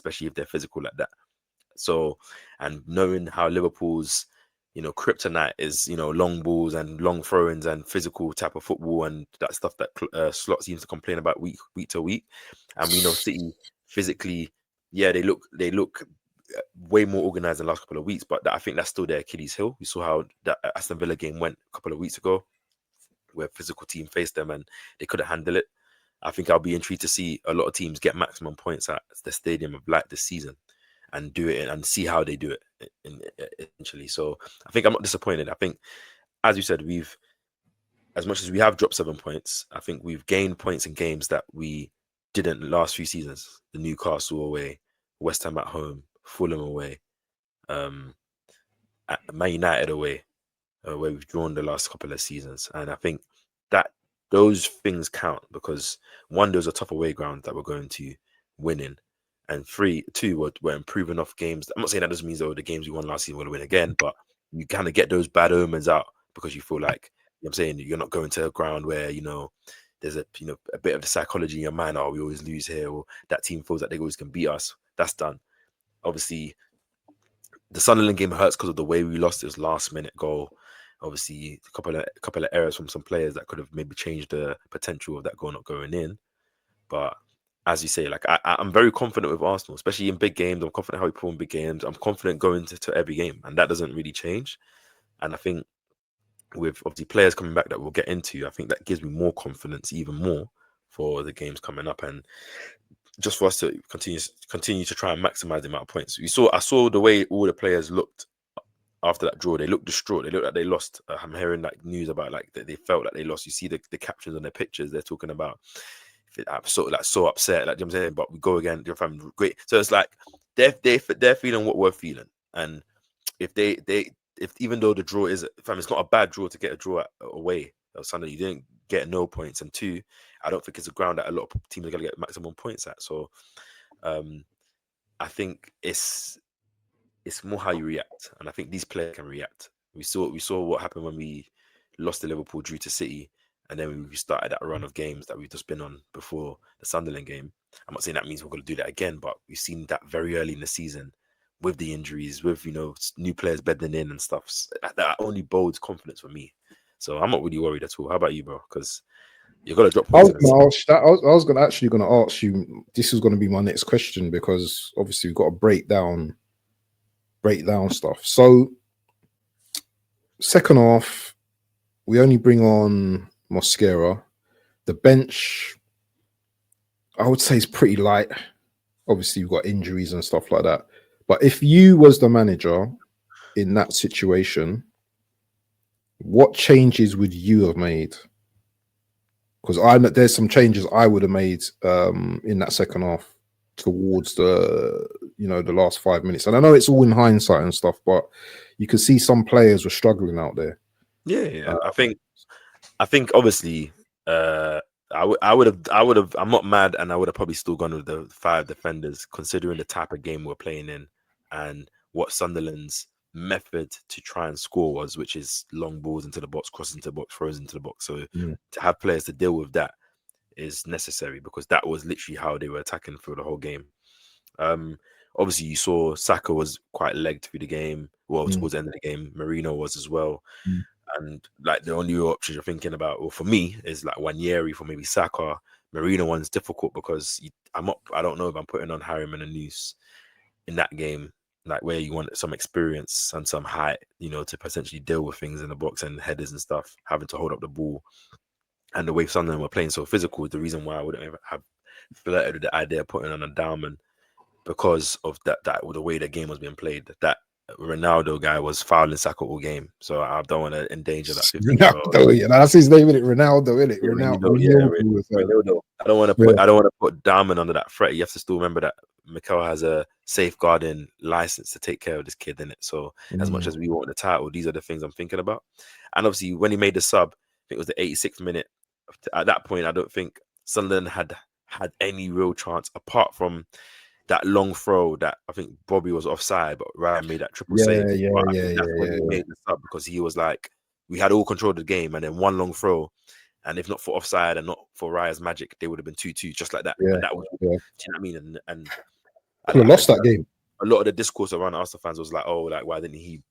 especially if they're physical like that. So, and knowing how Liverpool's, kryptonite is, long balls and long throw-ins and physical type of football and that stuff that Slot seems to complain about week to week. And we know City physically, yeah, they look way more organized in the last couple of weeks, but I think that's still their Achilles heel. We saw how that Aston Villa game went a couple of weeks ago, where a physical team faced them and they couldn't handle it. I think I'll be intrigued to see a lot of teams get maximum points at the Stadium of Light this season and do it and see how they do it eventually. So I think I'm not disappointed. I think, as you said, as much as we have dropped 7 points, I think we've gained points in games that we didn't the last few seasons. The Newcastle away, West Ham at home, Fulham away, Man United away, where we've drawn the last couple of seasons. And I think that those things count because one, those are tough away grounds that we're going to win in. And two, we're improving off games. I'm not saying that doesn't mean the games we won last season will win again, but you kind of get those bad omens out because you feel like, I'm saying, you're not going to a ground where, there's a bit of the psychology in your mind, oh, we always lose here, or that team feels like they always can beat us. That's done. Obviously, the Sunderland game hurts because of the way we lost this last minute goal. Obviously, a couple of errors from some players that could have maybe changed the potential of that goal not going in. But as you say, like I'm very confident with Arsenal, especially in big games. I'm confident how we perform in big games. I'm confident going to every game, and that doesn't really change. And I think with obviously players coming back that we'll get into, I think that gives me more confidence, even more, for the games coming up, and just for us to continue to try and maximize the amount of points. I saw the way all the players looked after that draw. They looked distraught. They looked like they lost. I'm hearing like news about like that they felt like they lost. You see the captions on their pictures. They're talking about, I'm so upset. Like, you know what I'm saying, but we go again. Your family great. So it's like they're feeling what we're feeling, and if even though the draw is, it's not a bad draw to get a draw away on Sunday. You didn't get no points, and two, I don't think it's a ground that a lot of teams are going to get maximum points at. So, I think it's more how you react, and I think these players can react. We saw what happened when we lost to Liverpool, drew to City, and then we started that run of games that we've just been on before the Sunderland game. I'm not saying that means we're going to do that again, but we've seen that very early in the season with the injuries, with new players bedding in and stuff. That only bodes confidence for me. So I'm not really worried at all. How about you, bro? Because you're gonna drop points. I was gonna ask you. This is gonna be my next question because obviously we've got to break down stuff. So second half, we only bring on Mosquera. The bench, I would say, is pretty light. Obviously, you've got injuries and stuff like that. But if you was the manager in that situation, what changes would you have made? Because there's some changes I would have made in that second half towards the last 5 minutes. And I know it's all in hindsight and stuff, but you could see some players were struggling out there. Yeah. I think obviously I would have. I'm not mad, and I would have probably still gone with the 5 defenders, considering the type of game we're playing in and what Sunderland's method to try and score was, which is long balls into the box, cross into the box, throws into the box. So to have players to deal with that is necessary because that was literally how they were attacking through the whole game. Obviously, you saw Saka was quite legged through the game. Well, towards the end of the game, Marino was as well. And like the only options you're thinking about, well, for me, is like Wanyeri for maybe Saka. Marino one's difficult because I don't know if I'm putting on Harriman and Noose in that game, like where you want some experience and some height, to potentially deal with things in the box and headers and stuff, having to hold up the ball. And the way Sunderland were playing so physical is the reason why I wouldn't have flirted with the idea of putting on a Dowman, because of that the way the game was being played. That Ronaldo guy was fouling Saka all game, so I don't want to endanger that. Ronaldo, that's his name, isn't it? Ronaldo, isn't it? Ronaldo. I don't want to put Diamond under that threat. You have to still remember that Mikel has a safeguarding license to take care of this kid, in it. So as much as we want the title, these are the things I'm thinking about. And obviously, when he made the sub, I think it was the 86th minute. At that point, I don't think Sunderland had any real chance apart from that long throw that I think Bobby was offside, but Ryan made that triple save. That's when he made the sub, because he was like, we had all control of the game, and then one long throw, and if not for offside and not for Raya's magic, they would have been 2-2 just like that. And that was, do you know what I mean? And Could have lost that game. A lot of the discourse around Arsenal fans was like, oh, like why didn't he,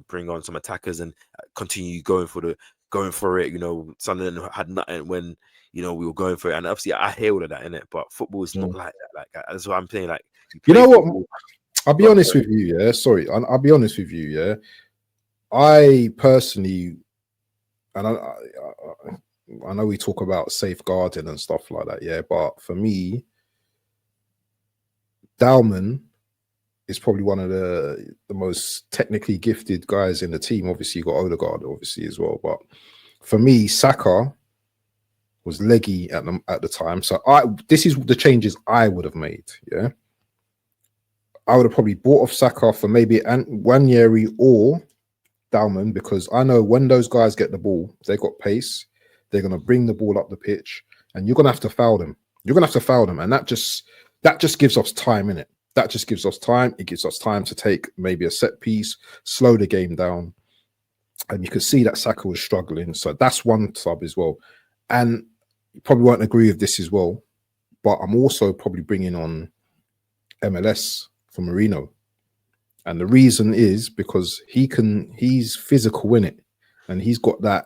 bring on some attackers and continue going for it? Sunderland had nothing when we were going for it, and obviously I hear all of that in it. But football is not like that. Like that's what I'm saying. Like you know what? I'll be honest with you. Yeah, sorry. I'll be honest with you. Yeah, I personally, and I know we talk about safeguarding and stuff like that. Yeah, but for me, Dalman is probably one of the most technically gifted guys in the team. Obviously, you got Odegaard, obviously as well. But for me, Saka was leggy at the time. So this is the changes I would have made. Yeah, I would have probably bought off Saka for maybe Wanyeri or Dalman, because I know when those guys get the ball, they got pace. They're going to bring the ball up the pitch, and you're going to have to foul them. And that just gives us time, innit? That just gives us time. It gives us time to take maybe a set piece, slow the game down. And you could see that Saka was struggling. So that's one sub as well. And you probably won't agree with this as well, but I'm also probably bringing on MLS for Marino. And the reason is because he's physical in it. And he's got that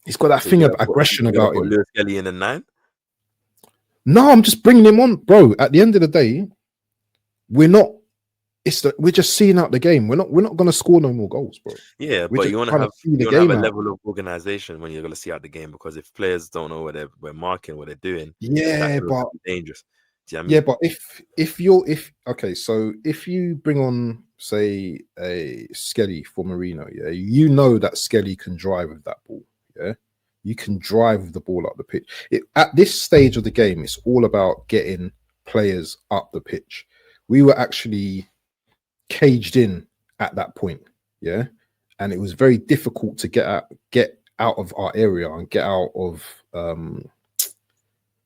thing of aggression about him. Lewis Kelly in the 9? No, I'm just bringing him on, bro. At the end of the day, we're just seeing out the game. We're not going to score no more goals, bro. Yeah, but you want to have a level of organization when you're going to see out the game, because if players don't know what we're marking, what they're doing, but dangerous. Do you know what I mean? Yeah, but if you bring on, say, a Skelly for Marino, yeah, you know that Skelly can drive with that ball, yeah. You can drive the ball up the pitch. At this stage of the game, it's all about getting players up the pitch. We were actually caged in at that point, yeah, and it was very difficult to get out of our area and get out of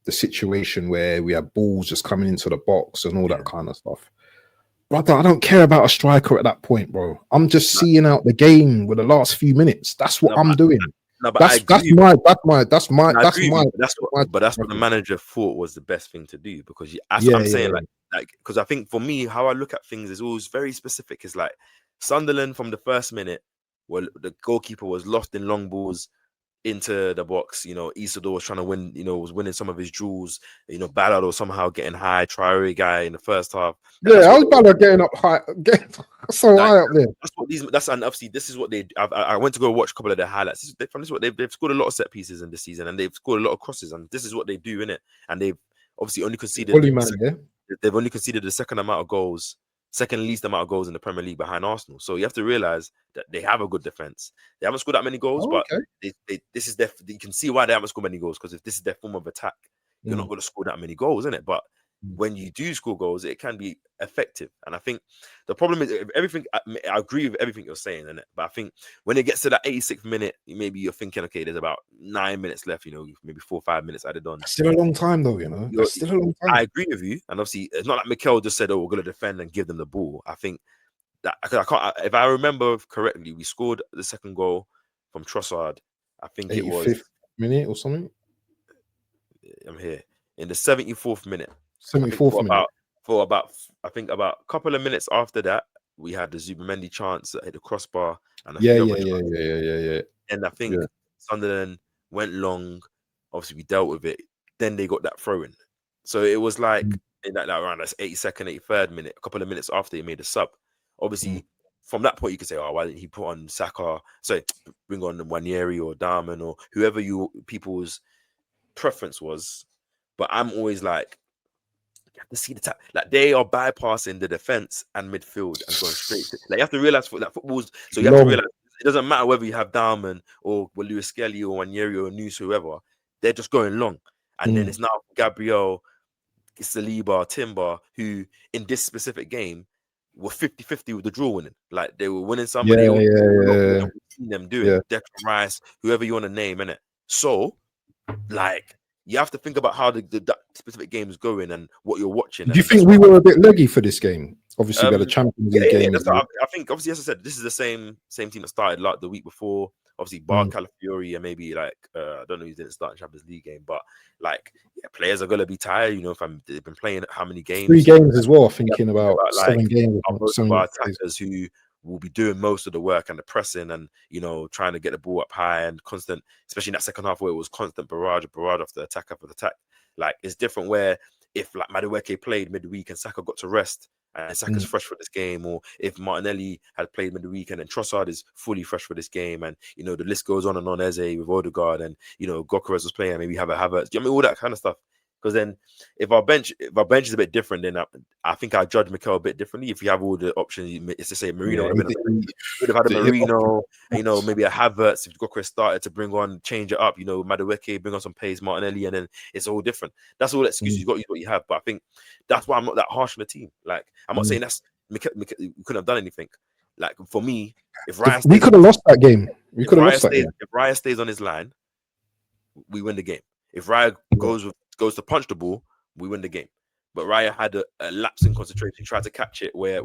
the situation where we have balls just coming into the box and all that kind of stuff. Brother, I don't care about a striker at that point, bro. I'm just seeing out the game with the last few minutes. That's what I'm doing. No, but that's what the manager thought was the best thing to do, because I'm saying like because I think for me, how I look at things is always very specific. It's like Sunderland from the first minute, where the goalkeeper was lost in long balls into the box. Isidore was trying to win, was winning some of his duels. Ballard was somehow getting high. Traore guy in the first half. Yeah, I was Ballard getting up high, high up there. And obviously this is what they. I went to go watch a couple of their highlights. This is what they've scored a lot of set pieces in this season, and they've scored a lot of crosses, and this is what they do in it. And they've obviously only conceded. They've only conceded the second least amount of goals in the Premier League behind Arsenal. So you have to realize that they have a good defense. They haven't scored that many goals, but this is you can see why they haven't scored many goals, because if this is their form of attack, you're not going to score that many goals, isn't it? But when you do score goals, it can be effective. And I think the problem is everything. I agree with everything you're saying, innit? But I think when it gets to that 86th minute, maybe you're thinking, okay, there's about 9 minutes left. Maybe 4 or 5 minutes added on. That's still a long time, though. That's still a long time. I agree with you, and obviously it's not like Mikel just said, "Oh, we're going to defend and give them the ball." I think that I can't. If I remember correctly, we scored the second goal from Trossard. I think it was 85th minute or something. I'm here in the 74th minute. 74th minute. About a couple of minutes after that, we had the Zubamendi chance that hit the crossbar. And yeah. And I think Sunderland went long. Obviously, we dealt with it. Then they got that throw in. So it was like in that around that 82nd, 83rd minute, a couple of minutes after he made a sub. Obviously, from that point, you could say, "Oh, why didn't he put on Saka? So bring on Wanyeri or Darman or whoever people's preference was." But I'm always like, you have to see the tap. Like they are bypassing the defense and midfield and going straight. Like you have to realize that football's. So you have to realize it doesn't matter whether you have Darman or Lewis Kelly or Wanyeri or Noose, whoever. They're just going long, and then it's now Gabriel, Saliba, Timber, who in this specific game were 50-50 with the draw winning. Like they were winning somebody. We've seen them do it. Declan Rice, whoever you want to name, innit? So, like. You have to think about how that specific game is going and what you're watching. Do you think we were a bit leggy for this game? Obviously, we had a Champions League game. I think, obviously, as I said, this is the same team that started like the week before. Obviously, bar Calafiori and maybe like I don't know who didn't start in Champions League game, but like players are gonna be tired. You know, if they've been playing how many 3 games? games as well. You have to Thinking think about about like 7 games. most of 7 our days. attackers who will be doing most of the work and the pressing and trying to get the ball up high and constant, especially in that second half where it was constant barrage after attack after attack. Like it's different where if like Madueke played midweek and Saka got to rest and Saka's fresh for this game, or if Martinelli had played midweek and then Trossard is fully fresh for this game, and the list goes on and on. Eze with Odegaard and Gokeres was playing, maybe have a Havertz. I mean all that kind of stuff. Because then, if our bench is a bit different, then I think I judge Mikel a bit differently. If you have all the options, it's to say Marino would have had a Marino, maybe a Havertz. If Gokeres started to bring on, change it up, Madueke, bring on some pace, Martinelli, and then it's all different. That's all excuses you got. What you have, but I think that's why I'm not that harsh on the team. Like I'm not saying that's we couldn't have done anything. Like for me, if Raya we could have lost that game. We could have lost that game. If Raya stays on his line, we win the game. If Raya goes to punch the ball, we win the game. But Raya had a lapse in concentration. He tried to catch it where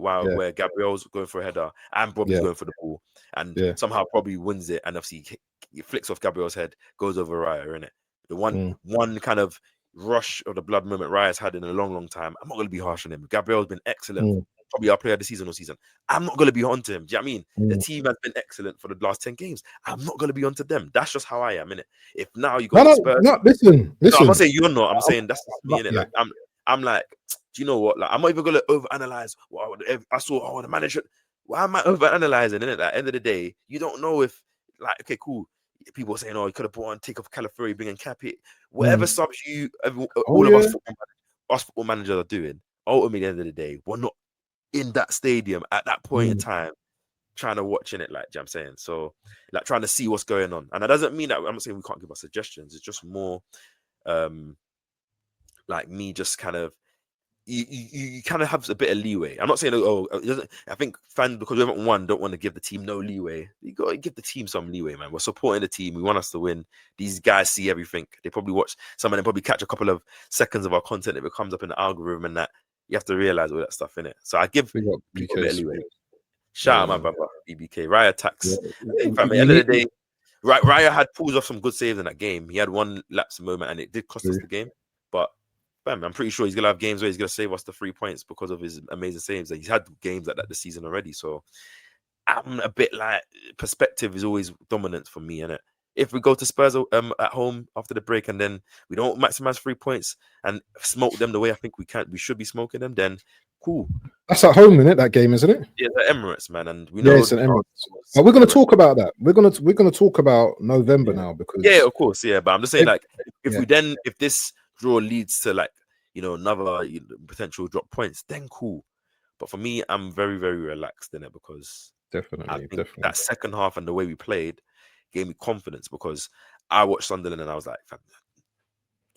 Gabriel's going for a header and Bobby's going for the ball, and somehow Bobby wins it, and obviously he flicks off Gabriel's head, goes over Raya, innit? The one kind of rush of the blood moment Raya's had in a long time. I'm not going to be harsh on him. Gabriel's been excellent. Probably our player of the season all season. I'm not going to be onto him. Do you know what I mean? The team has been excellent for the last 10 games. I'm not going to be onto them. That's just how I am, innit? If now you got Spurs... No, listen. No, I'm not saying you're not. I'm saying that's me, innit? Like, I'm like, do you know what? Like, I'm not even going to overanalyze. Well, I saw, the manager... Why am I overanalyzing, innit? Like, at the end of the day, you don't know if... Like, okay, cool. People are saying, you could have brought on, take off Calafiori, bring in Capi. Whatever subs all of us football managers are doing, ultimately, at the end of the day, we're not in that stadium at that point in time trying to watch in it, like, do you know what I'm saying? So like trying to see what's going on. And that doesn't mean that I'm not saying we can't give us suggestions. It's just more like me just kind of you kind of have a bit of leeway. I'm not saying I think fans, because we haven't won, don't want to give the team no leeway. You got to give the team some leeway, man. We're supporting the team. We want us to win. These guys see everything. They probably watch, some of them probably catch a couple of seconds of our content if it comes up in the algorithm, and that you have to realize all that stuff in it. So I give people a bit of leeway. Shout out my brother BBK. Raya attacks. At the end of the day, Raya had pulls off some good saves in that game. He had one lapse moment and it did cost us the game. But I'm pretty sure he's gonna have games where he's gonna save us the 3 points because of his amazing saves. He's had games like that this season already. So I'm a bit like, perspective is always dominant for me, innit? If we go to Spurs at home after the break and then we don't maximize 3 points and smoke them the way I think we should be smoking them, then cool. That's at home, isn't it? That game, isn't it? Yeah, the Emirates, man, and we know it's an Emirates. But we're going to talk about that. We're going to talk about November now because of course, but I'm just saying, like, if this draw leads to like another potential drop points, then cool. But for me, I'm very, very relaxed in it because definitely that second half and the way we played gave me confidence, because I watched Sunderland and I was like,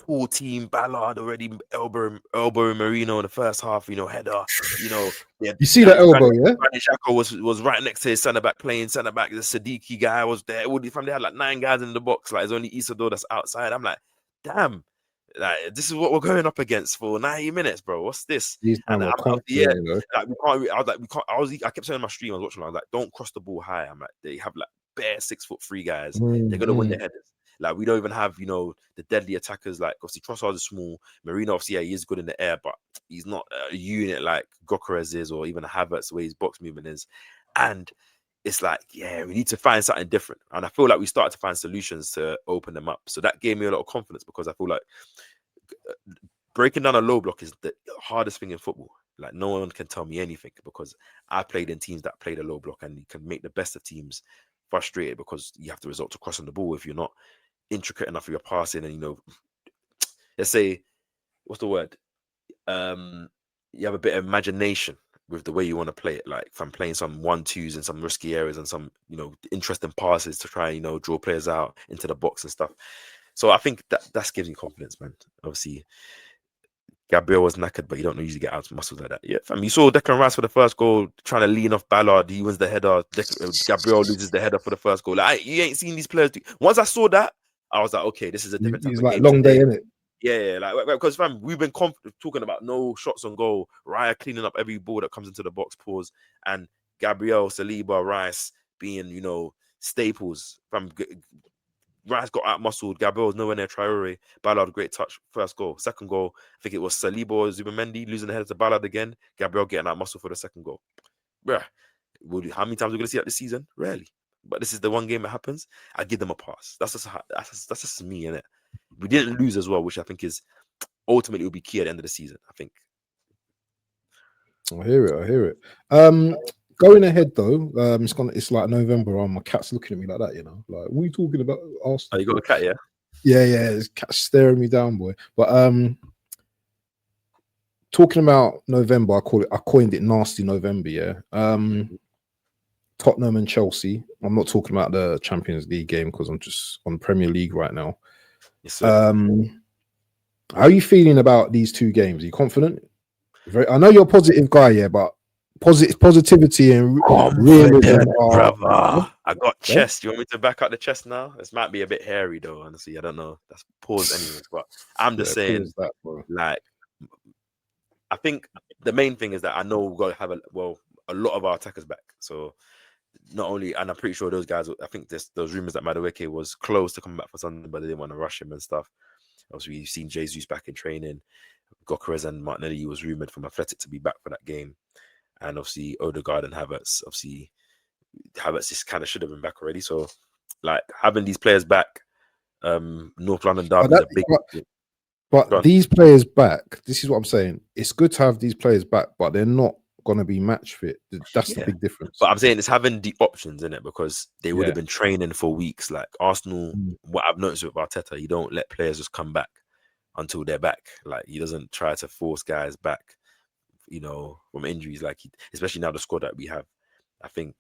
full team, Ballard already elbow Marino in the first half, header, you see that elbow, Xhaka was right next to his centre back playing centre back. The Siddiqui guy was there. They had like 9 guys in the box. Like, it's only Isidore that's outside. I'm like, damn, like, this is what we're going up against for 90 minutes, bro. What's this? And I kept saying in my stream, I was watching, I was like, don't cross the ball high. I'm like, they have like bare 6'3" guys. They're gonna win their headers. Like, we don't even have, the deadly attackers. Like, obviously, Trossard is small. Marino, obviously, he is good in the air, but he's not a unit like Gokeres is, or even a Havertz, the way his box movement is. And it's like, we need to find something different. And I feel like we started to find solutions to open them up. So that gave me a lot of confidence, because I feel like breaking down a low block is the hardest thing in football. Like, no one can tell me anything, because I played in teams that played a low block, and you can make the best of teams frustrated because you have to resort to crossing the ball if you're not intricate enough for your passing. And let's say, what's the word, you have a bit of imagination with the way you want to play it. Like, if I'm playing some 1-2s in some risky areas and some interesting passes to try and draw players out into the box and stuff. So I think that gives me confidence, man. Obviously Gabriel was knackered, but you don't usually get out muscles like that. Yeah, fam. You saw Declan Rice for the first goal trying to lean off Ballard. He wins the header. Gabriel loses the header for the first goal. Like, you ain't seen these players do. Once I saw that, I was like, okay, this is a different type of game. Long day, innit? Yeah, like, because fam, we've been talking about no shots on goal, Raya cleaning up every ball that comes into the box, pause, and Gabriel, Saliba, Rice being, staples. Rice got out muscled. Gabriel's nowhere near Traore. Ballard, great touch. First goal. Second goal, I think it was Saliba or Zubamendi losing the head to Ballard again. Gabriel getting out muscle for the second goal. Bruh, how many times are we going to see that this season? Rarely. But this is the one game that happens. I give them a pass. That's just me, innit? We didn't lose as well, which I think is ultimately will be key at the end of the season. I think. I hear it. Going ahead though, it's like November. My cat's looking at me like that, you know. Like, what are you talking about? Arsenal? Oh, you got a cat, yeah? Yeah. This cat's staring me down, boy. But talking about November, I coined it Nasty November. Yeah. Tottenham and Chelsea. I'm not talking about the Champions League game because I'm just on Premier League right now. Yes, sir. How are you feeling about these two games? Are you confident? I know you're a positive guy, yeah, but positivity and realism brother. I got chest. You want me to back out the chest now? This might be a bit hairy though, honestly. I don't know. That's pause anyways, but I'm just saying that, like I think the main thing is that I know we've got to have a lot of our attackers back. So not only, and I'm pretty sure those guys, I think those rumors that Madueke was close to coming back for Sunderland, but they didn't want to rush him and stuff. Obviously, you've seen Jesus back in training. Gokeres and Martinelli was rumored from Athletic to be back for that game. And obviously, Odegaard and Havertz, Havertz just kind of should have been back already. So, like, having these players back, North London derby is a big... But these players back, this is what I'm saying. It's good to have these players back, but they're not going to be match fit. That's the big difference. But I'm saying it's having the options in it because they would have been training for weeks. Like Arsenal, what I've noticed with Arteta, you don't let players just come back until they're back. Like he doesn't try to force guys back, you know, from injuries. Like especially now the squad that we have. I think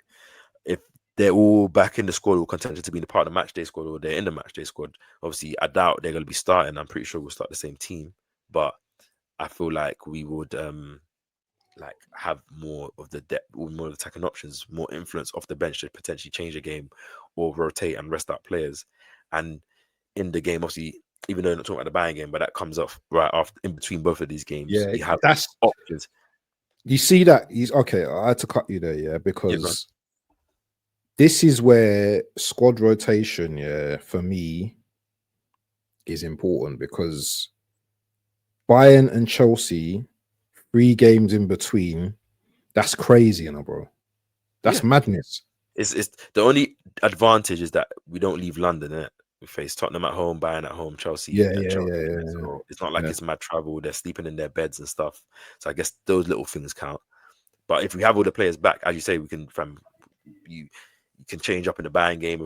if they're all back in the squad or contention to be in the part of the match day squad or they're in the match day squad, obviously I doubt they're going to be starting. I'm pretty sure we'll start the same team, but I feel like we would like have more of the depth, more of the attacking options, more influence off the bench to potentially change the game or rotate and rest out players. And in the game, obviously, even though you're not talking about the Bayern game, but that comes off right after in between both of these games. Yeah, you have that's options. You see that? Okay, I had to cut you there, because this is where squad rotation, for me, is important because Bayern and Chelsea, 3 games in between, that's crazy, you know, bro. That's madness. It's the only advantage is that we don't leave London, innit? We face Tottenham at home, Bayern at home, Chelsea. So it's not like it's mad travel. They're sleeping in their beds and stuff. So I guess those little things count. But if we have all the players back, as you say, we can you can change up in the Bayern game